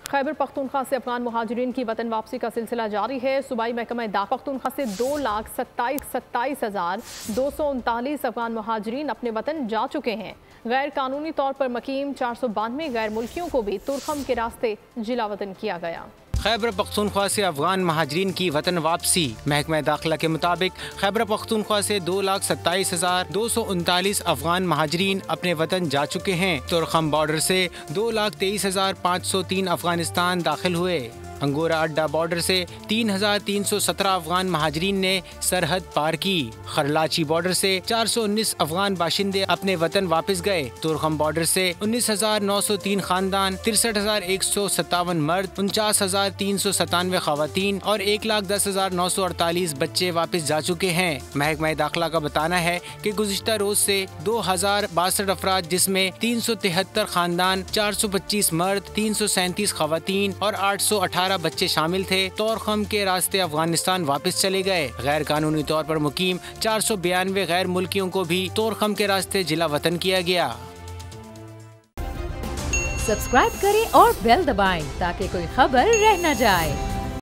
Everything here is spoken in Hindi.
खैबर पख्तूनख्वा से अफगान मुहाजिरीन की वतन वापसी का सिलसिला जारी है। सूबाई महकमा दाखिला पख्तूनख्वा से 2,27,239 अफगान मुहाजिरीन अपने वतन जा चुके हैं। गैर कानूनी तौर पर मकीम 492 गैर मुल्कियों को भी तुरखम के रास्ते जिला वतन किया गया। खैबर पख्तूनख्वा से अफगान महाजरीन की वतन वापसी। महकमा दाखिला के मुताबिक खैबर पख्तूनख्वा से 2,27,239 अफगान महाजरीन अपने वतन जा चुके हैं। तुरखम बॉर्डर से 2,23,503 अफगानिस्तान दाखिल हुए। अंगोरा अड्डा बॉर्डर से 3,317 अफगान महाजरीन ने सरहद पार की। खरलाची बॉर्डर से 419 अफगान बाशिंदे अपने वतन वापस गए। तुरखम बॉर्डर से 19,903 खानदान, 63,157 मर्द, 49,397 खवातीन और 1,10,948 बच्चे वापस जा चुके हैं। महकमा दाखिला का बताना है कि गुज़िश्ता रोज से 2,062 अफराद जिसमें 373 खानदान, 425 मर्द, 337 खवातीन और 818 बच्चे शामिल थे। तोरखम के रास्ते अफगानिस्तान वापस चले गए। गैर कानूनी तौर पर मुकीम 492 गैर मुल्कियों को भी तोरखम के रास्ते जिला वतन किया गया। सब्सक्राइब करें और बेल दबाएं ताकि कोई खबर रह न जाए।